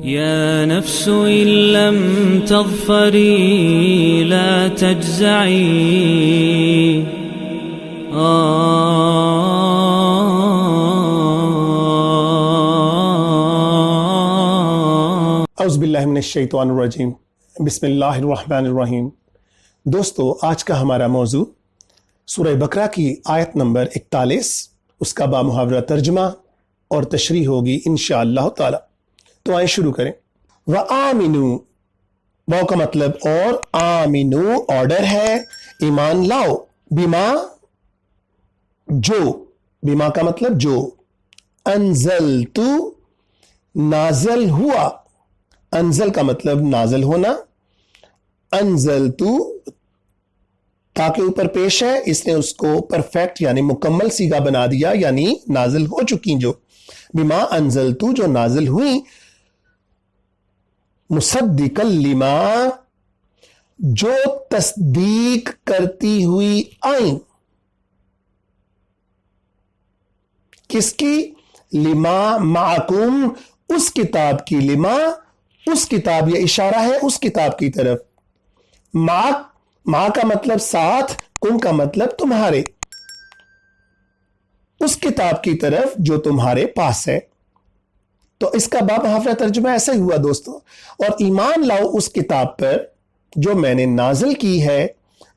يا نفس إن لم تظفري لا تجزعي اعوذ باللہ من الشیطان الرجیم بسم اللہ الرحمن الرحیم۔ دوستو، آج کا ہمارا موضوع سورہ بقرہ کی آیت نمبر 41، اس کا بامحاورہ ترجمہ اور تشریح ہوگی انشاءاللہ تعالی۔ تو آئیں شروع کریں۔ وَآمِنُوا، واو کا مطلب اور، آمِنُوا آرڈر ہے، ایمان لاؤ، بما جو، بما کا مطلب جو، انزلتو نازل ہوا، انزل کا مطلب نازل ہونا، انزلتو تا کے اوپر پیش ہے، اس نے اس کو پرفیکٹ یعنی مکمل صیغہ بنا دیا، یعنی نازل ہو چکی، جو بما انزلتو جو نازل ہوئی، مصدقا لما جو تصدیق کرتی ہوئی آئیں، کس کی؟ لما معکم، اس کتاب کی، لما اس کتاب، یہ اشارہ ہے اس کتاب کی طرف، مع کا مطلب ساتھ، کم کا مطلب تمہارے، اس کتاب کی طرف جو تمہارے پاس ہے۔ تو اس کا بامحاورہ ترجمہ ایسا ہی ہوا دوستو، اور ایمان لاؤ اس کتاب پر جو میں نے نازل کی ہے،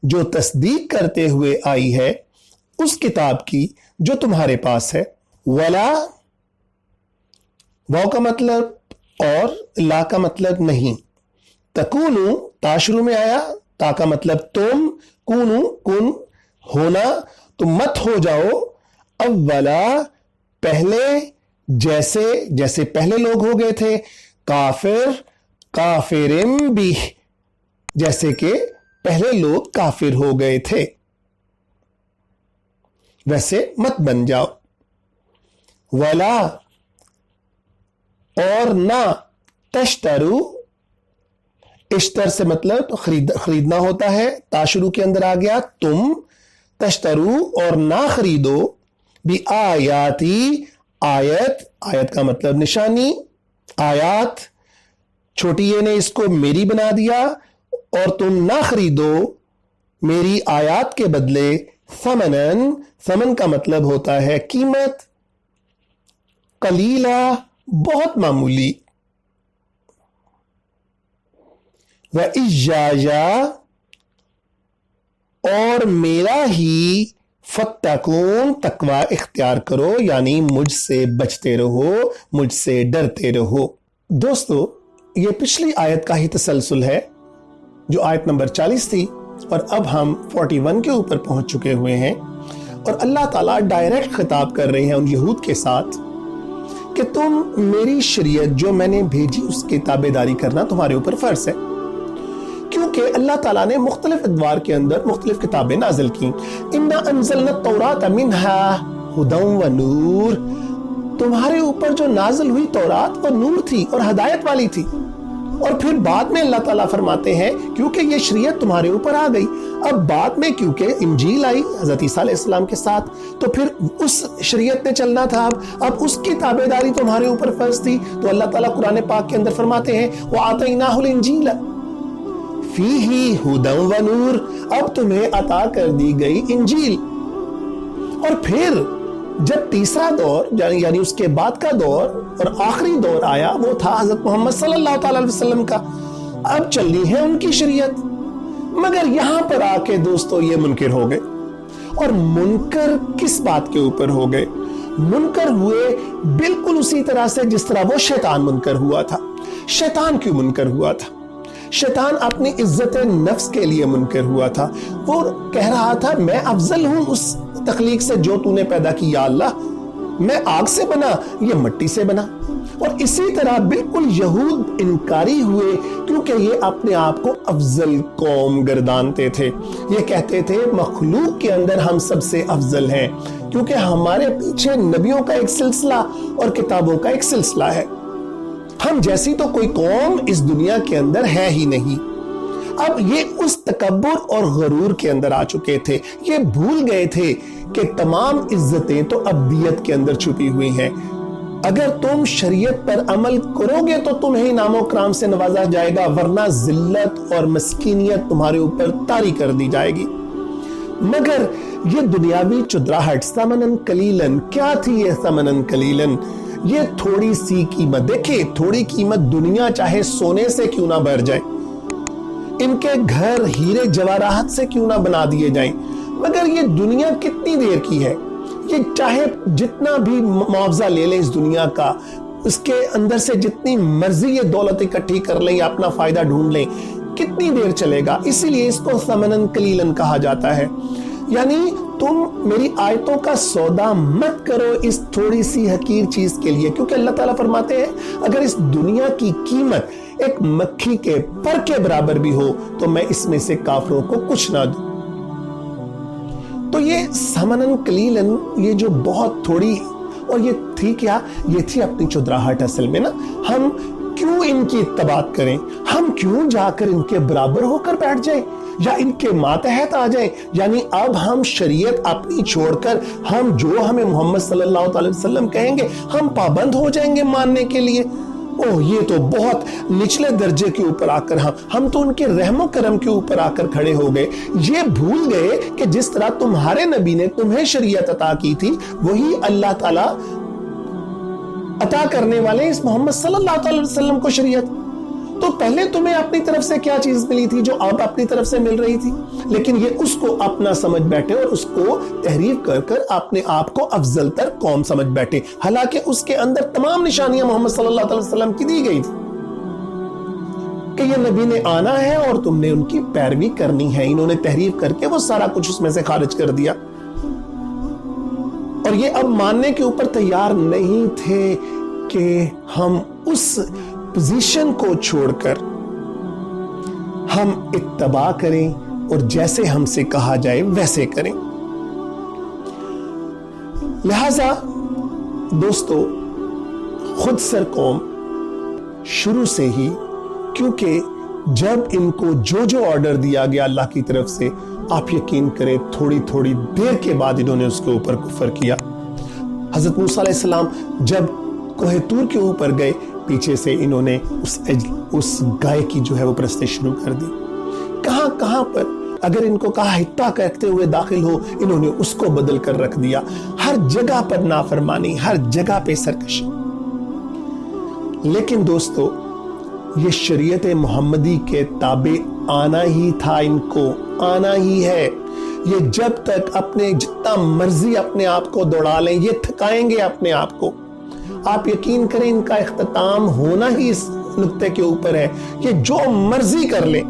جو تصدیق کرتے ہوئے آئی ہے، اس کتاب کی جو تمہارے پاس ہے۔ ولا، واو کا مطلب اور، لا کا مطلب نہیں، تکونو تا شروع میں آیا، تا کا مطلب تم، کونو کن ہونا، تم مت ہو جاؤ، اولا پہلے، جیسے پہلے لوگ ہو گئے تھے، کافر کافرم بھی، جیسے کہ پہلے لوگ کافر ہو گئے تھے ویسے مت بن جاؤ۔ ولا اور نہ، تشترو، اشتر سے مطلب خریدنا ہوتا ہے، تا شروع کے اندر آ گیا، تم تشترو اور نہ خریدو، بھی آیاتی، آیت کا مطلب نشانی، آیات چھوٹی یہ نے اس کو میری بنا دیا، اور تم نہ خریدو میری آیات کے بدلے ثمنن، ثمن کا مطلب ہوتا ہے قیمت، قلیلا بہت معمولی، وَإِجَّاجَا اور میرا ہی، فَاتَّقُونَ تقوی اختیار کرو، یعنی مجھ سے بچتے رہو، مجھ سے ڈرتے رہو۔ دوستو، یہ پچھلی آیت کا ہی تسلسل ہے جو آیت نمبر 40 تھی، اور اب ہم 41 کے اوپر پہنچ چکے ہوئے ہیں، اور اللہ تعالیٰ ڈائریکٹ خطاب کر رہے ہیں ان یہود کے ساتھ کہ تم میری شریعت جو میں نے بھیجی اس کی تابع داری کرنا تمہارے اوپر فرض ہے، کیونکہ اللہ تعالیٰ نے مختلف ادوار کے اندر مختلف کتابیں نازل کی۔ اِنَّا أَنزَلْنَا التَّوْرَاةَ مِنْهَا هُدًى وَنُورٌ، تمہارے اوپر جو نازل ہوئی تورات وہ نور تھی اور ہدایت والی تھی، اور پھر بعد میں اللہ تعالیٰ فرماتے ہیں کیونکہ یہ شریعت تمہارے اوپر آ گئی، اب بعد میں کیونکہ انجیل آئی حضرت عیسیٰ علیہ السلام کے ساتھ، تو پھر اس شریعت نے چلنا تھا، اب اس کی تابع داری تمہارے اوپر فرض تھی۔ تو اللہ تعالیٰ قرآن پاک کے اندر فرماتے ہیں وَآتَيْنَاهُ الْإِنْجِيلَ فِيهِ هُدًى وَنُورٌ، اب تمہیں عطا کر دی گئی انجیل۔ اور پھر جب تیسرا دور یعنی اس کے بعد کا دور اور آخری دور آیا، وہ تھا حضرت محمد صلی اللہ تعالی علیہ وسلم کا، اب چلنی ہے ان کی شریعت۔ مگر یہاں پر آ کے دوستو یہ منکر ہو گئے، اور منکر کس بات کے اوپر ہو گئے؟ منکر ہوئے بالکل اسی طرح سے جس طرح وہ شیطان منکر ہوا تھا۔ شیطان کیوں منکر ہوا تھا؟ شیطان اپنی عزت نفس کے لیے منکر ہوا تھا، وہ کہہ رہا تھا میں افضل ہوں اس تخلیق سے جو تو نے پیدا کی، یا اللہ میں آگ سے بنا، یہ مٹی سے بنا۔ اور اسی طرح بالکل یہود انکاری ہوئے، کیونکہ یہ اپنے آپ کو افضل قوم گردانتے تھے، یہ کہتے تھے مخلوق کے اندر ہم سب سے افضل ہیں، کیونکہ ہمارے پیچھے نبیوں کا ایک سلسلہ اور کتابوں کا ایک سلسلہ ہے، ہم جیسی تو کوئی قوم اس دنیا کے اندر ہے ہی نہیں۔ اب یہ اس تکبر اور غرور کے اندر آ چکے تھے، یہ بھول گئے تھے کہ تمام عزتیں تو ابدیت کے اندر چھپی ہوئی ہیں، اگر تم شریعت پر عمل کرو گے تو تمہیں انعام و کرام سے نوازا جائے گا، ورنہ ذلت اور مسکینیت تمہارے اوپر طاری کر دی جائے گی۔ مگر یہ دنیاوی چدراہٹ، ثمنن قلیلن، کیا تھی یہ ثمنن قلیلن؟ یہ تھوڑی سی قیمت، دیکھیں تھوڑی قیمت دنیا چاہے سونے سے کیوں نہ بھر جائے، ان کے گھر ہیرے جواہرات سے کیوں نہ بنا دیے جائیں، مگر یہ دنیا کتنی دیر کی ہے؟ یہ چاہے جتنا بھی معاوضہ لے لیں اس دنیا کا، اس کے اندر سے جتنی مرضی یہ دولت اکٹھی کر لیں یا اپنا فائدہ ڈھونڈ لیں، کتنی دیر چلے گا؟ اسی لیے اس کو ثمنن قلیلن کہا جاتا ہے۔ یعنی تم میری آیتوں کا سودا مت کرو اس تھوڑی سی حقیر چیز کے لیے، کیونکہ اللہ تعالیٰ فرماتے ہیں اگر اس دنیا کی قیمت ایک مکھی کے پر کے برابر بھی ہو تو میں اس میں سے کافروں کو کچھ نہ دوں۔ تو یہ ثمنن قلیلن، یہ جو بہت تھوڑی، اور یہ تھی کیا؟ یہ تھی اپنی چدراہٹ اصل میں نا۔ ہم کیوں ان کی اتباع کریں؟ ہم کیوں جا کر ان کے برابر ہو کر بیٹھ جائیں یا ان کے ماتحت آ جائیں؟ یعنی اب ہم شریعت اپنی چھوڑ کر ہم جو ہمیں محمد صلی اللہ علیہ وسلم کہیں گے ہم پابند ہو جائیں گے ماننے کے لیے؟ اوہ یہ تو بہت نچلے درجے کے اوپر آ کر ہم تو ان کے رحم و کرم کے اوپر آ کر کھڑے ہو گئے۔ یہ بھول گئے کہ جس طرح تمہارے نبی نے تمہیں شریعت عطا کی تھی وہی اللہ تعالیٰ عطا کرنے والے اس محمد صلی اللہ علیہ وسلم کو شریعت۔ تو پہلے تمہیں اپنی طرف سے کیا چیز ملی تھی جو اب اپنی طرف سے مل رہی تھی، لیکن یہ اس کو اپنا سمجھ بیٹھے اور اس کو تحریف کر کر اپنے آپ کو افضل تر قوم سمجھ بیٹھے، حالانکہ اس کے اندر تمام نشانیاں محمد صلی اللہ علیہ وسلم کی دی گئی تھی کہ یہ نبی نے آنا ہے اور تم نے ان کی پیروی کرنی ہے۔ انہوں نے تحریف کر کے وہ سارا کچھ اس میں سے خارج کر دیا اور یہ اب ماننے کے اوپر تیار نہیں تھے کہ ہم اس پوزیشن کو چھوڑ کر ہم اتباع کریں اور جیسے ہم سے کہا جائے ویسے کریں۔ لہذا دوستو خود سر قوم شروع سے ہی، کیونکہ جب ان کو جو آرڈر دیا گیا اللہ کی طرف سے، آپ یقین کریں تھوڑی تھوڑی دیر کے بعد انہوں نے اس کے اوپر کفر کیا۔ حضرت موسیٰ علیہ السلام جب کوہ طور کے اوپر گئے، پیچھے سے انہوں نے اس گائے کی جو ہے وہ پرستش شروع کر دی۔ کہاں کہاں پر اگر ان کو کہا حتہ کہتے ہوئے داخل ہو، انہوں نے اس کو بدل کر رکھ دیا۔ ہر جگہ پر نافرمانی، ہر جگہ پہ سرکشی۔ لیکن دوستو یہ شریعت محمدی کے تابع آنا ہی تھا، ان کو آنا ہی ہے۔ یہ جب تک اپنے جتنا مرضی اپنے آپ کو دوڑا لیں یہ تھکائیں گے اپنے آپ کو۔ آپ یقین کریں ان کا اختتام ہونا ہی اس نقطے کے اوپر ہے، یہ جو مرضی کر لیں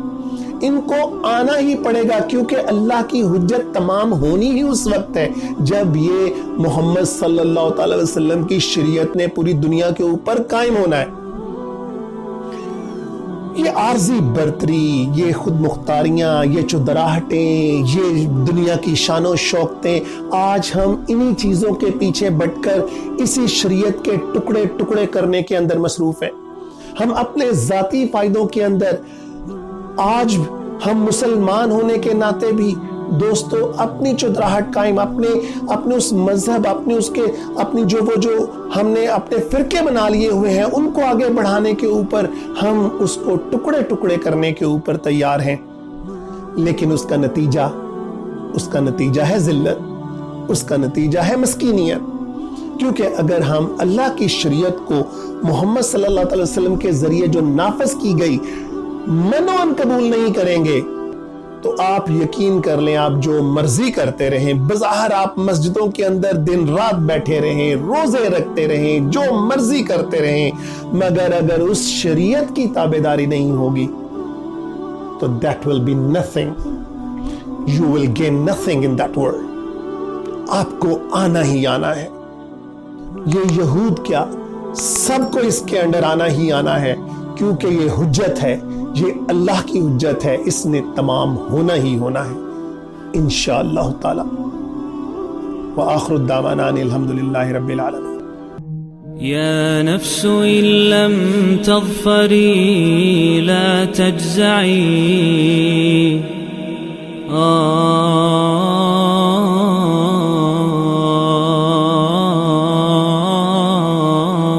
ان کو آنا ہی پڑے گا، کیونکہ اللہ کی حجت تمام ہونی ہی اس وقت ہے جب یہ محمد صلی اللہ علیہ وسلم کی شریعت نے پوری دنیا کے اوپر قائم ہونا ہے۔ یہ عارضی برتری، یہ خود مختاریاں، یہ چودراہٹیں، یہ دنیا کی شان و شوقتیں، آج ہم انہی چیزوں کے پیچھے بٹ کر اسی شریعت کے ٹکڑے ٹکڑے کرنے کے اندر مصروف ہیں۔ ہم اپنے ذاتی فائدوں کے اندر آج ہم مسلمان ہونے کے ناطے بھی دوستو اپنی چودراہٹ قائم، اپنے اس مذہب، اپنی جو ہم نے اپنے فرقے بنا لیے ہوئے ہیں ان کو آگے بڑھانے کے اوپر ہم اس کو ٹکڑے ٹکڑے کرنے کے اوپر تیار ہیں، لیکن اس کا نتیجہ ہے ذلت، اس کا نتیجہ ہے مسکینیت۔ کیونکہ اگر ہم اللہ کی شریعت کو محمد صلی اللہ علیہ وسلم کے ذریعے جو نافذ کی گئی منوان قبول نہیں کریں گے تو آپ یقین کر لیں آپ جو مرضی کرتے رہیں، بظاہر آپ مسجدوں کے اندر دن رات بیٹھے رہیں، روزے رکھتے رہیں، جو مرضی کرتے رہیں، مگر اگر اس شریعت کی تابعداری نہیں ہوگی تو that will be nothing. You will gain nothing in that world. آپ کو آنا ہی آنا ہے۔ یہ یہود کیا سب کو اس کے اندر آنا ہی آنا ہے، کیونکہ یہ حجت ہے، یہ اللہ کی حجت ہے، اس نے تمام ہونا ہی ہونا ہے انشاءاللہ تعالی۔ وآخر الدعوانا ان الحمدللہ رب العالمین۔ يا نفس إن لم تظفري لا تجزعي